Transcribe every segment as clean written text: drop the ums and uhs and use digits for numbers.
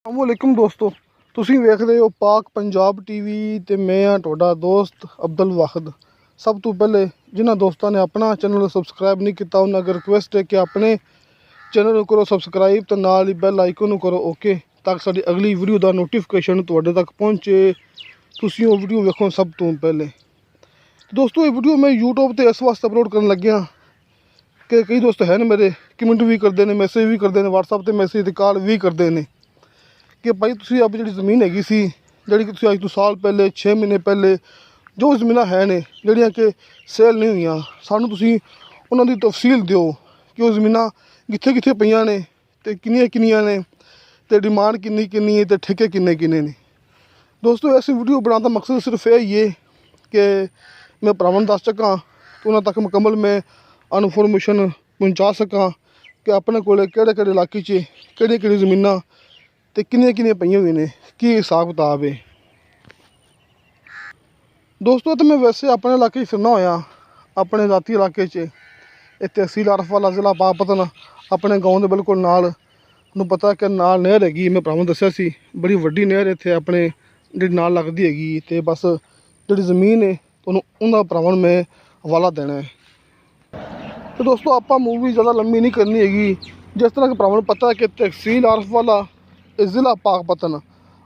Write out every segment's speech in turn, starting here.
अस्सलामुअलैकुम दोस्तों, ਤੁਸੀਂ ਵੇਖ ਰਹੇ ਹੋ ਪਾਕ ਪੰਜਾਬ ਟੀਵੀ ਤੇ ਮੈਂ ਹਾਂ ਤੁਹਾਡਾ ਦੋਸਤ ਅਬਦੁਲ ਵਾਹਿਦ। ਸਭ ਤੋਂ ਪਹਿਲੇ ਜਿਨ੍ਹਾਂ ਦੋਸਤਾਂ ਨੇ ਆਪਣਾ ਚੈਨਲ ਸਬਸਕ੍ਰਾਈਬ ਨਹੀਂ ਕੀਤਾ ਉਹਨਾਂ ਅੱਗੇ ਰਿਕੁਐਸਟ ਹੈ ਕਿ ਆਪਣੇ ਚੈਨਲ ਨੂੰ ਕਰੋ ਸਬਸਕ੍ਰਾਈਬ ਤੇ ਨਾਲ ਹੀ ਬੈਲ ਆਈਕਨ ਨੂੰ ਕਰੋ ਓਕੇ, ਤਾਂ ਕਿ ਸਾਡੀ ਅਗਲੀ ਵੀਡੀਓ ਦਾ ਨੋਟੀਫਿਕੇਸ਼ਨ ਤੁਹਾਡੇ ਤੱਕ ਪਹੁੰਚੇ, ਤੁਸੀਂ ਉਹ ਵੀਡੀਓ ਵੇਖੋ ਸਭ ਤੋਂ ਪਹਿਲੇ। ਦੋਸਤੋ ਇਹ ਵੀਡੀਓ ਮੈਂ YouTube ਤੇ ਇਸ ਵਾਸਤੇ ਅਪਲੋਡ ਕਰਨ ਲੱਗਿਆ ਕਿ ਕਈ ਦੋਸਤ ਹਨ ਮੇਰੇ ਕਮੈਂਟ ਵੀ ਕਰਦੇ ਨੇ, ਮੈਸੇਜ ਵੀ ਕਰਦੇ ਨੇ, WhatsApp ਤੇ ਮੈਸੇਜ ਤੇ ਕਾਲ ਵੀ ਕਰਦੇ ਨੇ कि भाई तुसी अब जी ज़मीन हैगी सी जी कि अज तो साल पहले 6 महीने पहले जो ज़मीन है ने जड़ियाँ कि सेल नहीं हुई, सानू तुसी उन्होंने तफसील दो कि वो ज़मीन कित्थे कित्थे पईयां ने ते किन्नियां ने ते डिमांड किन्नी किन्नी है ते ठेके किन्ने किन्ने ने। दोस्तों ऐसी वीडियो बनाने का मकसद सिर्फ यही है कि मैं भरावां नूं दस सकां तो उन्होंने तक मुकम्मल मैं इनफॉर्मेशन पहुँचा सकां कि अपने कोल किहड़े किहड़े इलाके च किहड़ी किहड़ी ज़मीनां ਤੇ ਕਿੰਨੀਆਂ ਪਈਆਂ ਹੋਈਆਂ ਨੇ, ਕੀ ਹਿਸਾਬ ਕਿਤਾਬ ਹੈ। ਦੋਸਤੋ ਤਾਂ ਮੈਂ ਵੈਸੇ ਆਪਣੇ ਇਲਾਕੇ 'ਚ ਫਿਰਨਾ ਹੋਇਆ, ਆਪਣੇ ਜ਼ਾਤੀ ਇਲਾਕੇ 'ਚ ਇਹ ਤਹਿਸੀਲ ਆਰਫ ਵਾਲਾ ਜ਼ਿਲ੍ਹਾ ਪਾਕਪਤਨ ਆਪਣੇ ਗਾਉਂ ਦੇ ਬਿਲਕੁਲ ਨਾਲ। ਨੂੰ ਪਤਾ ਕਿ ਨਾਲ ਨਹਿਰ ਹੈਗੀ, ਮੈਂ ਭਰਾਵਾਂ ਨੂੰ ਦੱਸਿਆ ਸੀ ਬੜੀ ਵੱਡੀ ਨਹਿਰ ਇੱਥੇ ਆਪਣੇ ਜਿਹੜੀ ਨਾਲ ਲੱਗਦੀ ਹੈਗੀ, ਅਤੇ ਬਸ ਜਿਹੜੀ ਜ਼ਮੀਨ ਹੈ ਤੁਹਾਨੂੰ ਉਹਨਾਂ ਭਰਾਵਾਂ ਨੂੰ ਮੈਂ ਹਵਾਲਾ ਦੇਣਾ ਹੈ। ਅਤੇ ਦੋਸਤੋ ਆਪਾਂ ਮੂਵੀ ਜ਼ਿਆਦਾ ਲੰਮੀ ਨਹੀਂ ਕਰਨੀ ਹੈਗੀ। ਜਿਸ ਤਰ੍ਹਾਂ ਕਿ ਭਰਾਵਾਂ ਨੂੰ ਪਤਾ ਕਿ ਤਹਿਸੀਲ ਆਰਫ ਵਾਲਾ ਜ਼ਿਲ੍ਹਾ ਪਾਕਪਤਨ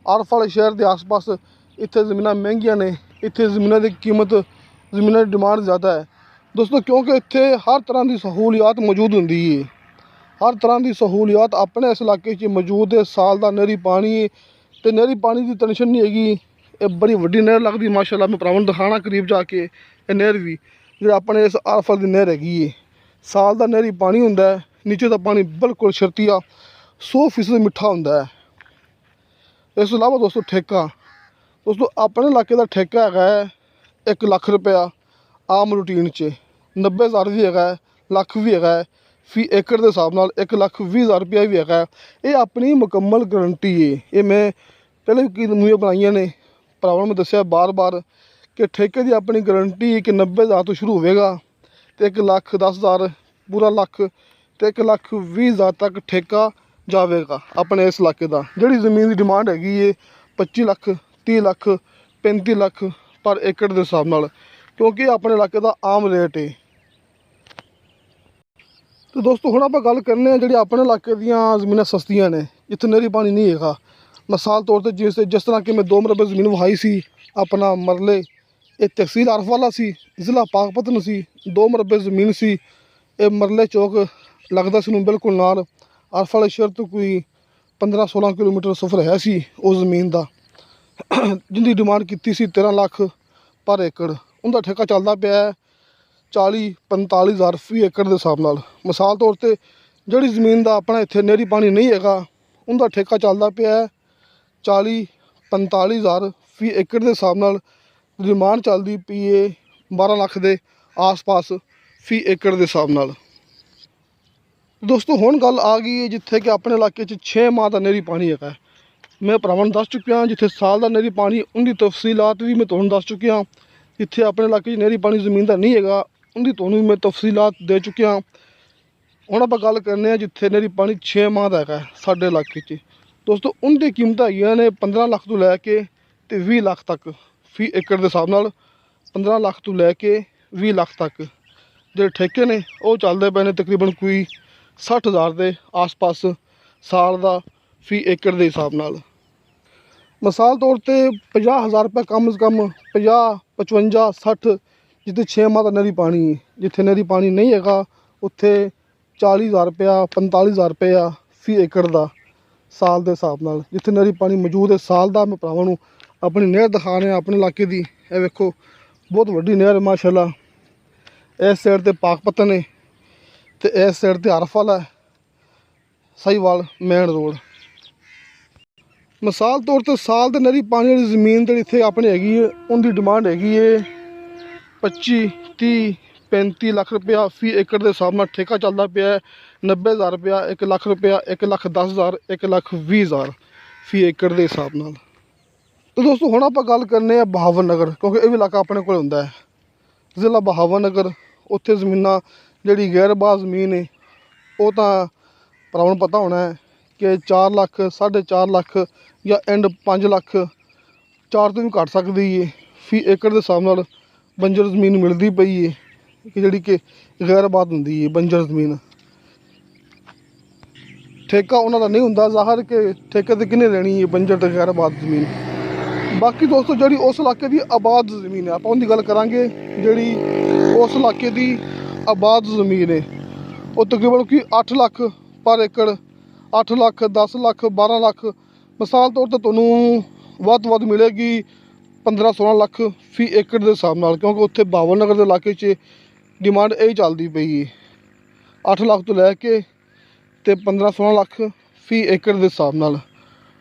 ਆਰਫ ਵਾਲੇ ਸ਼ਹਿਰ ਦੇ ਆਸ ਪਾਸ ਇੱਥੇ ਜ਼ਮੀਨਾਂ ਮਹਿੰਗੀਆਂ ਨੇ, ਇੱਥੇ ਜ਼ਮੀਨਾਂ ਦੀ ਕੀਮਤ, ਜ਼ਮੀਨਾਂ ਦੀ ਡਿਮਾਂਡ ਜ਼ਿਆਦਾ ਹੈ ਦੋਸਤੋ, ਕਿਉਂਕਿ ਇੱਥੇ ਹਰ ਤਰ੍ਹਾਂ ਦੀ ਸਹੂਲੀਅਤ ਮੌਜੂਦ ਹੁੰਦੀ ਹੈ। ਹਰ ਤਰ੍ਹਾਂ ਦੀ ਸਹੂਲੀਅਤ ਆਪਣੇ ਇਸ ਇਲਾਕੇ 'ਚ ਮੌਜੂਦ ਹੈ। ਸਾਲ ਦਾ ਨਹਿਰੀ ਪਾਣੀ ਹੈ ਅਤੇ ਨਹਿਰੀ ਪਾਣੀ ਦੀ ਟੈਨਸ਼ਨ ਨਹੀਂ ਹੈਗੀ। ਇਹ ਬੜੀ ਵੱਡੀ ਨਹਿਰ ਲੱਗਦੀ ਮਾਸ਼ਾਅੱਲਾ। ਮੈਂ ਭਰਾਵਾਂ ਨੂੰ ਦਿਖਾਉਣਾ ਕਰੀਬ ਜਾ ਕੇ ਇਹ ਨਹਿਰ ਵੀ ਜਿਹੜਾ ਆਪਣੇ ਇਸ ਆਰਫ ਵਾਲੀ ਦੀ ਨਹਿਰ ਹੈਗੀ ਹੈ। ਸਾਲ ਦਾ ਨਹਿਰੀ ਪਾਣੀ ਹੁੰਦਾ ਹੈ, ਨੀਚੇ ਦਾ ਪਾਣੀ ਬਿਲਕੁਲ ਸ਼ਰਤੀਆ 100% ਮਿੱਠਾ ਹੁੰਦਾ ਹੈ। ਇਸ ਤੋਂ ਇਲਾਵਾ ਦੋਸਤੋ ਠੇਕਾ, ਦੋਸਤੋ ਆਪਣੇ ਇਲਾਕੇ ਦਾ ਠੇਕਾ ਹੈਗਾ ਹੈ 1 ਲੱਖ ਰੁਪਇਆ ਆਮ ਰੂਟੀਨ 'ਚ, 90,000 ਵੀ ਹੈਗਾ, ਲੱਖ ਵੀ ਹੈਗਾ, ਫੀ ਏਕੜ ਦੇ ਹਿਸਾਬ ਨਾਲ 1,20,000 ਰੁਪਇਆ ਵੀ ਹੈਗਾ। ਇਹ ਆਪਣੀ ਮੁਕੰਮਲ ਗਰੰਟੀ ਹੈ। ਇਹ ਮੈਂ ਪਹਿਲੇ ਵੀ ਕਈ ਮੂਵੀਆਂ ਬਣਾਈਆਂ ਨੇ, ਭਰਾਵਾਂ ਨੂੰ ਮੈਂ ਦੱਸਿਆ ਬਾਰ ਕਿ ਠੇਕੇ ਦੀ ਆਪਣੀ ਗਰੰਟੀ ਕਿ 90,000 ਤੋਂ ਸ਼ੁਰੂ ਹੋਵੇਗਾ ਅਤੇ 1,10,000 ਪੂਰਾ ਲੱਖ ਅਤੇ 1,20,000 ਤੱਕ ਠੇਕਾ ਜਾਵੇਗਾ ਆਪਣੇ ਇਸ ਇਲਾਕੇ ਦਾ। ਜਿਹੜੀ ਜ਼ਮੀਨ ਦੀ ਡਿਮਾਂਡ ਹੈਗੀ ਹੈ 25 ਲੱਖ, 30 ਲੱਖ, 35 ਲੱਖ ਪਰ ਏਕੜ ਦੇ ਹਿਸਾਬ ਨਾਲ, ਕਿਉਂਕਿ ਆਪਣੇ ਇਲਾਕੇ ਦਾ ਆਮ ਰੇਟ ਹੈ। ਅਤੇ ਦੋਸਤੋ ਹੁਣ ਆਪਾਂ ਗੱਲ ਕਰਨੇ ਹਾਂ ਜਿਹੜੀ ਆਪਣੇ ਇਲਾਕੇ ਦੀਆਂ ਜ਼ਮੀਨਾਂ ਸਸਤੀਆਂ ਨੇ, ਜਿੱਥੇ ਨਹਿਰੀ ਪਾਣੀ ਨਹੀਂ ਹੈਗਾ। ਮਿਸਾਲ ਤੌਰ 'ਤੇ ਜਿਸ ਤਰ੍ਹਾਂ ਕਿ ਮੈਂ 2 ਮਰਬੇ ਜ਼ਮੀਨ ਵਹਾਈ ਸੀ ਆਪਣਾ ਮਰਲੇ, ਇਹ ਤਹਿਸੀਲ ਆਰਫ ਵਾਲਾ ਸੀ, ਜ਼ਿਲ੍ਹਾ ਪਾਕਪਤਨ ਸੀ, 2 ਮਰਬੇ ਜ਼ਮੀਨ ਸੀ। ਇਹ ਮਰਲੇ ਚੌਕ ਲੱਗਦਾ ਸੀ ਨੂੰ ਬਿਲਕੁਲ ਨਾਲ। ਆਰਫ ਵਾਲੇ ਸ਼ਹਿਰ ਤੋਂ ਕੋਈ 15-16 ਕਿਲੋਮੀਟਰ ਸਫ਼ਰ ਹੈ ਸੀ ਉਸ ਜ਼ਮੀਨ ਦਾ, ਜਿਹਦੀ ਡਿਮਾਂਡ ਕੀਤੀ ਸੀ 13 ਲੱਖ ਪਰ ਏਕੜ। ਉਹਦਾ ਠੇਕਾ ਚੱਲਦਾ ਪਿਆ 40-45,000 ਫੀ ਏਕੜ ਦੇ ਹਿਸਾਬ ਨਾਲ। ਮਿਸਾਲ ਤੌਰ 'ਤੇ ਜਿਹੜੀ ਜ਼ਮੀਨ ਦਾ ਆਪਣਾ ਇੱਥੇ ਨਹਿਰੀ ਪਾਣੀ ਨਹੀਂ ਹੈਗਾ ਉਹਦਾ ਠੇਕਾ ਚੱਲਦਾ ਪਿਆ 40-45,000 ਫੀ ਏਕੜ ਦੇ ਹਿਸਾਬ ਨਾਲ। ਡਿਮਾਂਡ ਚੱਲਦੀ ਪਈ ਹੈ 12 ਲੱਖ ਦੇ ਆਸ-ਪਾਸ ਫੀ ਏਕੜ ਦੇ ਹਿਸਾਬ ਨਾਲ। ਦੋਸਤੋ ਹੁਣ ਗੱਲ ਆ ਗਈ ਹੈ ਜਿੱਥੇ ਕਿ ਆਪਣੇ ਇਲਾਕੇ 'ਚ 6 ਮਾਹ ਦਾ ਨਹਿਰੀ ਪਾਣੀ ਹੈਗਾ। ਮੈਂ ਭਰਾਵਾਂ ਨੂੰ ਦੱਸ ਚੁੱਕਿਆ ਜਿੱਥੇ ਸਾਲ ਦਾ ਨਹਿਰੀ ਪਾਣੀ ਉਹਦੀ ਤਫਸੀਲਾਤ ਵੀ ਮੈਂ ਤੁਹਾਨੂੰ ਦੱਸ ਚੁੱਕਿਆ। ਜਿੱਥੇ ਆਪਣੇ ਇਲਾਕੇ 'ਚ ਨਹਿਰੀ ਪਾਣੀ ਜ਼ਮੀਨ ਦਾ ਨਹੀਂ ਹੈਗਾ ਉਹਦੀ ਤੁਹਾਨੂੰ ਵੀ ਮੈਂ ਤਫਸੀਲਾਤ ਦੇ ਚੁੱਕਿਆ। ਹੁਣ ਆਪਾਂ ਗੱਲ ਕਰਨੇ ਹਾਂ ਜਿੱਥੇ ਨਹਿਰੀ ਪਾਣੀ 6 ਮਾਹ ਦਾ ਹੈਗਾ ਸਾਡੇ ਇਲਾਕੇ 'ਚ। ਦੋਸਤੋ ਉਹਦੀ ਕੀਮਤਾਂ ਹੈਗੀਆਂ ਨੇ 15 ਲੱਖ ਤੋਂ ਲੈ ਕੇ ਅਤੇ 20 ਲੱਖ ਤੱਕ ਫੀ ਏਕੜ ਦੇ ਹਿਸਾਬ ਨਾਲ। 15 ਲੱਖ ਤੋਂ ਲੈ ਕੇ 20 ਲੱਖ ਤੱਕ ਜਿਹੜੇ ਠੇਕੇ ਨੇ ਉਹ ਚੱਲਦੇ ਪਏ ਨੇ ਤਕਰੀਬਨ ਕੋਈ 60,000 ਦੇ ਆਸ-ਪਾਸ ਸਾਲ ਦਾ ਫੀ ਏਕੜ ਦੇ ਹਿਸਾਬ ਨਾਲ। ਮਿਸਾਲ ਤੌਰ 'ਤੇ 50,000 ਰੁਪਏ ਕਮ ਸੇ ਕਮ 50, 55, 60 ਜਿੱਥੇ 6 ਮਾਹ ਦਾ ਨਹਿਰੀ ਪਾਣੀ ਹੈ। ਜਿੱਥੇ ਨਹਿਰੀ ਪਾਣੀ ਨਹੀਂ ਹੈਗਾ ਉੱਥੇ 40,000 ਰੁਪਇਆ, 45,000 ਰੁਪਇਆ ਫੀ ਏਕੜ ਦਾ ਸਾਲ ਦੇ ਹਿਸਾਬ ਨਾਲ। ਜਿੱਥੇ ਨਹਿਰੀ ਪਾਣੀ ਮੌਜੂਦ ਹੈ ਸਾਲ ਦਾ। ਮੈਂ ਭਰਾਵਾਂ ਨੂੰ ਆਪਣੀ ਨਹਿਰ ਦਿਖਾ ਰਿਹਾ ਆਪਣੇ ਇਲਾਕੇ ਦੀ। ਇਹ ਵੇਖੋ ਬਹੁਤ ਵੱਡੀ ਨਹਿਰ ਹੈ ਮਾਸ਼ਾਅੱਲਾ। ਇਸ ਸਾਈਡ 'ਤੇ ਪਾਕਪਤਨ ਹੈ ਅਤੇ ਇਸ ਸਾਈਡ 'ਤੇ ਆਰਫ ਵਾਲਾ ਸਾਹੀਵਾਲ ਮੇਨ ਰੋਡ। ਮਿਸਾਲ ਤੌਰ 'ਤੇ ਸਾਲ ਦੇ ਨਹਿਰੀ ਪਾਣੀ ਵਾਲੀ ਜ਼ਮੀਨ ਜਿਹੜੀ ਇੱਥੇ ਆਪਣੀ ਹੈਗੀ ਹੈ ਉਹਦੀ ਡਿਮਾਂਡ ਹੈਗੀ ਹੈ 25, 30, 35 ਲੱਖ ਰੁਪਇਆ ਫੀ ਏਕੜ ਦੇ ਹਿਸਾਬ ਨਾਲ। ਠੇਕਾ ਚੱਲਦਾ ਪਿਆ 90,000 ਰੁਪਇਆ, 1 ਲੱਖ ਰੁਪਇਆ, 1,10,000, 1,20,000 ਫੀ ਏਕੜ ਦੇ ਹਿਸਾਬ ਨਾਲ। ਅਤੇ ਦੋਸਤੋ ਹੁਣ ਆਪਾਂ ਗੱਲ ਕਰਨੇ ਆ ਬਹਾਵਨ ਨਗਰ, ਕਿਉਂਕਿ ਇਹ ਵੀ ਇਲਾਕਾ ਆਪਣੇ ਕੋਲ ਹੁੰਦਾ ਹੈ ਜ਼ਿਲ੍ਹਾ ਬਹਾਵਨ ਨਗਰ। ਉੱਥੇ ਜ਼ਮੀਨਾਂ ਜਿਹੜੀ ਗੈਰਬਾਜ਼ ਜ਼ਮੀਨ ਹੈ ਉਹ ਤਾਂ ਭਰਾਵਾਂ ਨੂੰ ਪਤਾ ਹੋਣਾ ਹੈ के 4 ਲੱਖ 4.5 ਲੱਖ ਜਾਂ ਐਂਡ 5 ਲੱਖ 4 ਤੋਂ ਵੀ ਘੱਟ ਸਕਦੀ ਹੈ ਫੀ ਏਕੜ ਦੇ ਹਿਸਾਬ ਨਾਲ ਬੰਜਰ ਜ਼ਮੀਨ ਮਿਲਦੀ ਪਈ ਹੈ ਕਿ ਜਿਹੜੀ ਕਿ ਗੈਰ ਆਬਾਦ ਹੁੰਦੀ ਹੈ ਬੰਜਰ ਜ਼ਮੀਨ। ਠੇਕਾ ਉਹਨਾਂ ਦਾ ਨਹੀਂ ਹੁੰਦਾ ਜ਼ਾਹਰ ਕਿ ਠੇਕੇ 'ਤੇ ਕਿਹਨੇ ਲੈਣੀ ਹੈ ਬੰਜਰ ਤੇ ਗੈਰ ਆਬਾਦ ਜ਼ਮੀਨ। ਬਾਕੀ ਦੋਸਤੋ ਜਿਹੜੀ ਉਸ ਇਲਾਕੇ ਦੀ ਆਬਾਦ ਜ਼ਮੀਨ ਹੈ ਆਪਾਂ ਉਹਦੀ ਗੱਲ ਕਰਾਂਗੇ। ਜਿਹੜੀ ਉਸ ਇਲਾਕੇ ਦੀ ਆਬਾਦ ਜ਼ਮੀਨ ਹੈ ਉਹ ਤਕਰੀਬਨ ਕਿ 8 ਲੱਖ ਪਰ ਏਕੜ, 8 ਲੱਖ 10 ਲੱਖ 12 ਲੱਖ ਮਿਸਾਲ ਤੌਰ 'ਤੇ ਤੁਹਾਨੂੰ ਵੱਧ ਤੋਂ ਵੱਧ ਮਿਲੇਗੀ 15-16 ਲੱਖ ਫੀ ਏਕੜ ਦੇ ਹਿਸਾਬ ਨਾਲ, ਕਿਉਂਕਿ ਉੱਥੇ ਬਾਵਨ ਨਗਰ ਦੇ ਇਲਾਕੇ 'ਚ ਡਿਮਾਂਡ ਇਹ ਚੱਲਦੀ ਪਈ ਹੈ 8 ਲੱਖ ਤੋਂ ਲੈ ਕੇ ਤੇ 15-16 ਲੱਖ ਫੀ ਏਕੜ ਦੇ ਹਿਸਾਬ ਨਾਲ।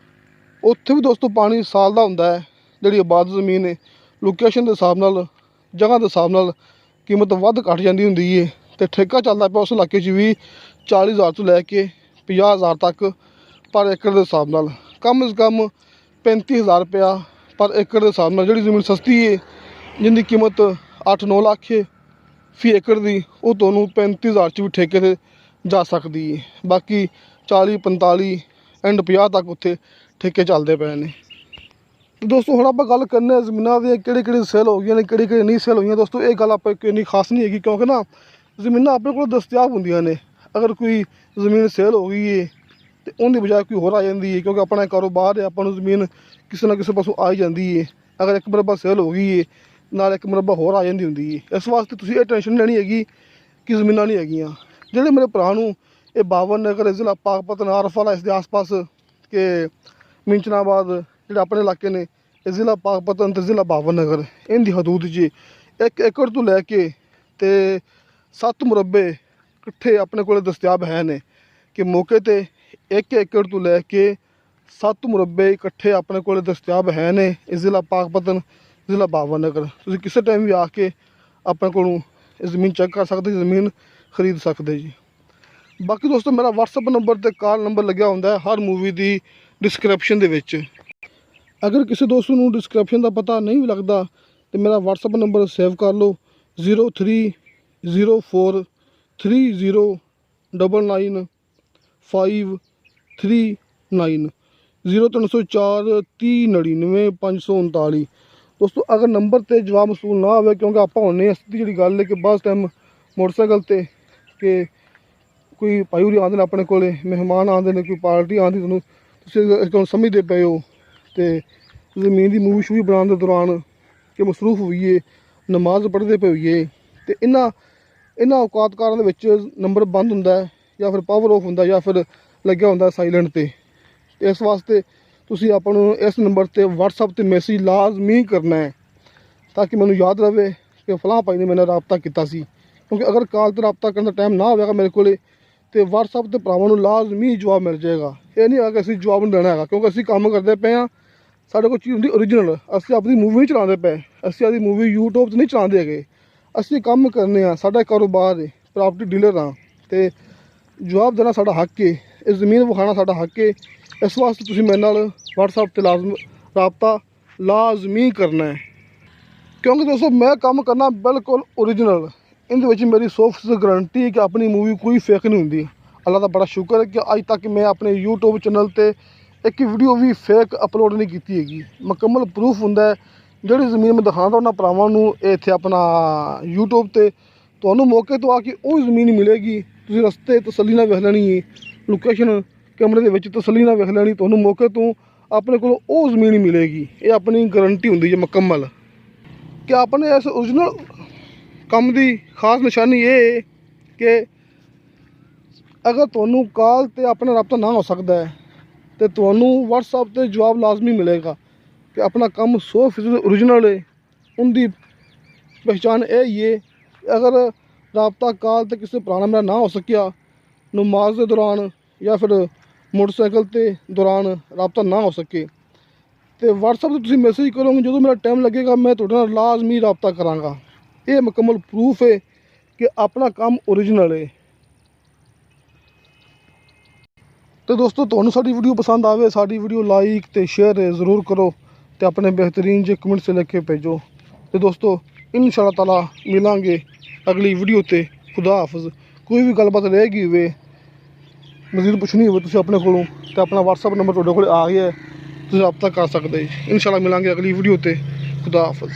ਉੱਥੇ ਵੀ ਦੋਸਤੋ ਪਾਣੀ ਸਾਲ ਦਾ ਹੁੰਦਾ ਹੈ। ਜਿਹੜੀ ਆਬਾਦ ਜ਼ਮੀਨ ਹੈ ਲੋਕੇਸ਼ਨ ਦੇ ਹਿਸਾਬ ਨਾਲ, ਜਗ੍ਹਾ ਦੇ ਹਿਸਾਬ ਨਾਲ ਕੀਮਤ ਵੱਧ ਘੱਟ ਜਾਂਦੀ ਹੁੰਦੀ ਹੈ ਅਤੇ ਠੇਕਾ ਚੱਲਦਾ ਪਿਆ ਉਸ ਇਲਾਕੇ 'ਚ ਵੀ 40,000 ਤੋਂ ਲੈ ਕੇ 50,000 ਤੱਕ ਪਰ ਏਕੜ ਦੇ ਹਿਸਾਬ ਨਾਲ। ਕਮ ਸੇ ਕਮ 35,000 ਰੁਪਇਆ ਪਰ ਏਕੜ ਦੇ ਹਿਸਾਬ ਨਾਲ। ਜਿਹੜੀ ਜ਼ਮੀਨ ਸਸਤੀ ਹੈ ਜਿਹਦੀ ਕੀਮਤ 8-9 ਲੱਖ ਹੈ ਫੀ ਏਕੜ ਦੀ, ਉਹ ਤੁਹਾਨੂੰ 35,000 'ਚ ਵੀ ਠੇਕੇ 'ਤੇ ਜਾ ਸਕਦੀ ਹੈ। ਬਾਕੀ 40, 45 ਐਂਡ 50 ਤੱਕ ਉੱਥੇ ਠੇਕੇ ਚੱਲਦੇ ਪਏ ਨੇ। ਦੋਸਤੋ ਹੁਣ ਆਪਾਂ ਗੱਲ ਕਰਨੇ ਜ਼ਮੀਨਾਂ ਦੀਆਂ ਕਿਹੜੀ ਸੇਲ ਹੋ ਗਈਆਂ ਨੇ, ਕਿਹੜੀ ਨਹੀਂ ਸੇਲ ਹੋਈਆਂ। ਦੋਸਤੋ ਇਹ ਗੱਲ ਆਪਾਂ ਇੰਨੀ ਖਾਸ ਨਹੀਂ ਹੈਗੀ ਕਿਉਂਕਿ ਨਾ ਜ਼ਮੀਨਾਂ ਆਪਣੇ ਕੋਲ ਦਸਤਿਆਬ ਹੁੰਦੀਆਂ ਨੇ। ਅਗਰ ਕੋਈ ਜ਼ਮੀਨ ਸੇਲ ਹੋ ਗਈ ਹੈ ਅਤੇ ਉਹਦੀ ਬਜਾਏ ਕੋਈ ਹੋਰ ਆ ਜਾਂਦੀ ਹੈ, ਕਿਉਂਕਿ ਆਪਣਾ ਕਾਰੋਬਾਰ ਹੈ, ਆਪਾਂ ਨੂੰ ਜ਼ਮੀਨ ਕਿਸੇ ਨਾ ਕਿਸੇ ਪਾਸੋਂ ਆ ਹੀ ਜਾਂਦੀ ਹੈ। ਅਗਰ ਇੱਕ ਮਰਬਾ ਸੇਲ ਹੋ ਗਈ ਹੈ ਨਾਲ ਇੱਕ ਮਰਬਾ ਹੋਰ ਆ ਜਾਂਦੀ ਹੁੰਦੀ ਹੈ। ਇਸ ਵਾਸਤੇ ਤੁਸੀਂ ਇਹ ਟੈਨਸ਼ਨ ਲੈਣੀ ਹੈਗੀ ਕਿ ਜ਼ਮੀਨਾਂ ਨਹੀਂ ਹੈਗੀਆਂ। ਜਿਹੜੇ ਮੇਰੇ ਭਰਾ ਨੂੰ ਇਹ ਬਾਵਨ ਨਗਰ ਜ਼ਿਲ੍ਹਾ ਪਾਕਪਤਨ ਆਰਫ ਵਾਲਾ ਇਸ ਦੇ ਆਸ ਪਾਸ ਕਿ ਮਿੰਚਨਾਬਾਦ ਜਿਹੜੇ ਆਪਣੇ ਇਲਾਕੇ ਨੇ ਇਹ ਜ਼ਿਲ੍ਹਾ ਪਾਕਪਤਨ ਅਤੇ ਜ਼ਿਲ੍ਹਾ ਬਾਵਨ ਨਗਰ ਇਹਦੀ ਹਦੂਦ 'ਚ 1 ਏਕੜ ਤੋਂ ਲੈ ਕੇ ਅਤੇ 7 ਮੁਰੱਬੇ ਇਕੱਠੇ ਆਪਣੇ ਕੋਲ ਦਸਤਿਆਬ ਹੈ ਨੇ ਕਿ ਮੌਕੇ 'ਤੇ 1 ਏਕੜ ਤੋਂ ਲੈ ਕੇ 7 ਮੁਰੱਬੇ ਇਕੱਠੇ ਆਪਣੇ ਕੋਲ ਦਸਤਿਆਬ ਹੈ ਨੇ। ਇਹ ਜ਼ਿਲ੍ਹਾ ਪਾਕਪਤਨ ਜ਼ਿਲ੍ਹਾ ਬਾਵਨ ਨਗਰ ਤੁਸੀਂ ਕਿਸੇ ਟਾਈਮ ਵੀ ਆ ਕੇ ਆਪਣੇ ਕੋਲੋਂ ਇਹ ਜ਼ਮੀਨ ਚੈੱਕ ਕਰ ਸਕਦੇ, ਜ਼ਮੀਨ ਖਰੀਦ ਸਕਦੇ ਜੀ। ਬਾਕੀ ਦੋਸਤੋ ਮੇਰਾ WhatsApp ਨੰਬਰ ਅਤੇ ਕਾਲ ਨੰਬਰ ਲੱਗਿਆ ਹੁੰਦਾ ਹੈ ਹਰ ਮੂਵੀ ਦੀ ਡਿਸਕ੍ਰਿਪਸ਼ਨ ਦੇ ਵਿੱਚ। ਅਗਰ ਕਿਸੇ ਦੋਸਤ ਨੂੰ ਡਿਸਕ੍ਰਿਪਸ਼ਨ ਦਾ ਪਤਾ ਨਹੀਂ ਵੀ ਲੱਗਦਾ ਤਾਂ ਮੇਰਾ WhatsApp ਨੰਬਰ ਸੇਵ ਕਰ ਲਓ 0304999539 0304 3099 539। ਦੋਸਤੋ ਅਗਰ ਨੰਬਰ 'ਤੇ ਜਵਾਬ ਮਸੂਲ ਨਾ ਹੋਵੇ ਕਿਉਂਕਿ ਆਪਾਂ ਹੁੰਦੇ ਹਾਂ ਸਿੱਧੀ ਜਿਹੜੀ ਗੱਲ ਹੈ ਕਿ ਬਸ ਟਾਈਮ ਮੋਟਰਸਾਈਕਲ 'ਤੇ ਕਿ ਕੋਈ ਭਾਈ ਉਰੀ ਆਉਂਦੇ ਨੇ ਆਪਣੇ ਕੋਲ, ਮਹਿਮਾਨ ਆਉਂਦੇ ਨੇ, ਕੋਈ ਪਾਰਟੀ ਆਉਂਦੀ, ਤੁਸੀਂ ਤੁਹਾਨੂੰ ਸਮਝਦੇ ਪਏ ਹੋ ਅਤੇ ਜ਼ਮੀਨ ਦੀ ਮੂਵੀ ਸ਼ੂਵੀ ਬਣਾਉਣ ਦੇ ਦੌਰਾਨ ਕਿ ਮਸਰੂਫ ਹੋਈਏ, ਨਮਾਜ਼ ਪੜ੍ਹਦੇ ਪਏ ਹੋਈਏ ਅਤੇ ਇਹਨਾਂ ਔਕਾਤਕਾਰਾਂ ਦੇ ਵਿੱਚ ਨੰਬਰ ਬੰਦ ਹੁੰਦਾ ਜਾਂ ਫਿਰ ਪਾਵਰ ਆਫ ਹੁੰਦਾ ਜਾਂ ਫਿਰ ਲੱਗਿਆ ਹੁੰਦਾ ਸਾਈਲੈਂਟ 'ਤੇ। ਇਸ ਵਾਸਤੇ ਤੁਸੀਂ ਆਪਾਂ ਨੂੰ ਇਸ ਨੰਬਰ 'ਤੇ WhatsApp 'ਤੇ ਮੈਸੇਜ ਲਾਜ਼ਮੀ ਕਰਨਾ ਹੈ ਤਾਂ ਕਿ ਮੈਨੂੰ ਯਾਦ ਰਹੇ ਕਿ ਫਲਾਂ ਭਾਈ ਨੇ ਮੇਰੇ ਨਾਲ ਰਾਬਤਾ ਕੀਤਾ ਸੀ। ਕਿਉਂਕਿ ਅਗਰ ਕਾਲ 'ਤੇ ਰਾਬਤਾ ਕਰਨ ਦਾ ਟਾਈਮ ਨਾ ਹੋਵੇਗਾ ਮੇਰੇ ਕੋਲ ਅਤੇ WhatsApp 'ਤੇ ਭਰਾਵਾਂ ਨੂੰ ਲਾਜ਼ਮੀ ਜਵਾਬ ਮਿਲ ਜਾਏਗਾ। ਇਹ ਨਹੀਂ ਹੈਗਾ ਕਿ ਅਸੀਂ ਜਵਾਬ ਨਹੀਂ ਦੇਣਾ ਹੈਗਾ ਕਿਉਂਕਿ ਅਸੀਂ ਕੰਮ ਕਰਦੇ ਪਏ ਹਾਂ। ਸਾਡੇ ਕੋਲ ਚੀਜ਼ ਹੁੰਦੀ ਓਰੀਜਨਲ। ਅਸੀਂ ਆਪਣੀ ਮੂਵੀ ਨਹੀਂ ਚਲਾਉਂਦੇ ਪਏ, ਅਸੀਂ ਆਪਣੀ ਮੂਵੀ YouTube 'ਤੇ ਨਹੀਂ ਚਲਾਉਂਦੇ ਹੈਗੇ। ਅਸੀਂ ਕੰਮ ਕਰਨੇ ਹਾਂ, ਸਾਡਾ ਕਾਰੋਬਾਰ ਹੈ, ਪ੍ਰਾਪਰਟੀ ਡੀਲਰ ਹਾਂ ਅਤੇ ਜਵਾਬ ਦੇਣਾ ਸਾਡਾ ਹੱਕ ਹੈ, ਇਹ ਜ਼ਮੀਨ ਵਿਖਾਉਣਾ ਸਾਡਾ ਹੱਕ ਹੈ। ਇਸ ਵਾਸਤੇ ਤੁਸੀਂ ਮੇਰੇ ਨਾਲ WhatsApp 'ਤੇ ਰਾਬਤਾ ਲਾਜ਼ਮੀ ਕਰਨਾ ਹੈ ਕਿਉਂਕਿ ਦੋਸਤੋ ਮੈਂ ਕੰਮ ਕਰਨਾ ਬਿਲਕੁਲ ਓਰੀਜਨਲ। ਇਹਦੇ ਵਿੱਚ ਮੇਰੀ 100% ਗਰੰਟੀ ਹੈ ਕਿ ਆਪਣੀ ਮੂਵੀ ਕੋਈ ਫੇਕ ਨਹੀਂ ਹੁੰਦੀ। ਅੱਲਾ ਦਾ ਬੜਾ ਸ਼ੁਕਰ ਹੈ ਕਿ ਅੱਜ ਤੱਕ ਮੈਂ ਆਪਣੇ YouTube ਚੈਨਲ 'ਤੇ ਇੱਕ ਵੀਡੀਓ ਵੀ ਫੇਕ ਅਪਲੋਡ ਨਹੀਂ ਕੀਤੀ ਹੈਗੀ। ਮੁਕੰਮਲ ਪ੍ਰੂਫ ਹੁੰਦਾ ਹੈ। ਜਿਹੜੀ ਜ਼ਮੀਨ ਮੈਂ ਦਿਖਾਉਂਦਾ ਉਹਨਾਂ ਭਰਾਵਾਂ ਨੂੰ ਇੱਥੇ ਆਪਣਾ YouTube 'ਤੇ ਤੁਹਾਨੂੰ ਮੌਕੇ ਤੋਂ ਆ ਕੇ ਉਹ ਜ਼ਮੀਨ ਮਿਲੇਗੀ। ਤੁਸੀਂ ਰਸਤੇ ਤਸੱਲੀ ਨਾਲ ਵੇਖ ਲੈਣੀ ਹੈ, ਲੋਕੇਸ਼ਨ ਕੈਮਰੇ ਦੇ ਵਿੱਚ ਤਸੱਲੀ ਨਾਲ ਵੇਖ ਲੈਣੀ, ਤੁਹਾਨੂੰ ਮੌਕੇ ਤੋਂ ਆਪਣੇ ਕੋਲ ਉਹ ਜ਼ਮੀਨ ਮਿਲੇਗੀ। ਇਹ ਆਪਣੀ ਗਰੰਟੀ ਹੁੰਦੀ ਹੈ ਮੁਕੰਮਲ ਕਿ ਆਪਣੇ ਇਸ ਓਰੀਜਨਲ ਕੰਮ ਦੀ ਖਾਸ ਨਿਸ਼ਾਨੀ ਇਹ ਹੈ ਕਿ ਅਗਰ ਤੁਹਾਨੂੰ ਕਾਲ 'ਤੇ ਆਪਣਾ ਰਾਬਤਾ ਨਾ ਹੋ ਸਕਦਾ ਹੈ ਅਤੇ ਤੁਹਾਨੂੰ WhatsApp 'ਤੇ ਜਵਾਬ ਲਾਜ਼ਮੀ ਮਿਲੇਗਾ ਕਿ ਆਪਣਾ ਕੰਮ 100% ਓਰੀਜਨਲ ਹੈ। ਉਹਦੀ ਪਹਿਚਾਣ ਇਹ ਹੀ ਹੈ ਅਗਰ ਰਾਬਤਾ ਕਾਲ 'ਤੇ ਕਿਸੇ ਪੁਰਾਣਾ ਮੇਰਾ ਨਾ ਹੋ ਸਕਿਆ, ਨਮਾਜ਼ ਦੇ ਦੌਰਾਨ ਜਾਂ ਫਿਰ ਮੋਟਰਸਾਈਕਲ 'ਤੇ ਦੌਰਾਨ ਰਾਬਤਾ ਨਾ ਹੋ ਸਕੇ ਅਤੇ WhatsApp 'ਤੇ ਤੁਸੀਂ ਮੈਸੇਜ ਕਰੋਗੇ, ਜਦੋਂ ਮੇਰਾ ਟਾਈਮ ਲੱਗੇਗਾ ਮੈਂ ਤੁਹਾਡੇ ਨਾਲ ਲਾਜ਼ਮੀ ਰਾਬਤਾ ਕਰਾਂਗਾ। ਇਹ ਮੁਕੰਮਲ ਪ੍ਰੂਫ ਹੈ ਕਿ ਆਪਣਾ ਕੰਮ ਓਰੀਜਨਲ ਹੈ। तो दोस्तों ਤੁਹਾਨੂੰ ਸਾਡੀ ਵੀਡੀਓ ਪਸੰਦ ਆਵੇ ਸਾਡੀ ਵੀਡੀਓ ਲਾਈਕ ਤੇ ਸ਼ੇਅਰ ਜ਼ਰੂਰ ਕਰੋ ਤੇ ਆਪਣੇ ਬਿਹਤਰੀਨ ਜਿਹੇ ਕਮੈਂਟਸ ਲਿਖ ਕੇ ਭੇਜੋ। ਤੇ ਦੋਸਤੋ इंशाअल्लाह ताला मिलांगे अगली वीडियो ते। खुदा हाफिज़। कोई भी गलबात रहेगी वे ਮਜ਼ੀਦ ਪੁੱਛਣੀ ਹੋਵੇ ਤੁਸੀਂ ਆਪਣੇ ਕੋਲੋਂ ਤਾਂ ਆਪਣਾ WhatsApp ਨੰਬਰ ਤੁਹਾਡੇ ਕੋਲ ਆ ਗਿਆ, ਤੁਸੀਂ ਰਾਬਤਾ ਕਰ ਸਕਦੇ ਜੀ। ਇੰਸ਼ਾਅੱਲਾ ਮਿਲਾਂਗੇ ਅਗਲੀ ਵੀਡੀਓ ਤੇ। ਖੁਦਾ ਹਾਫਿਜ਼।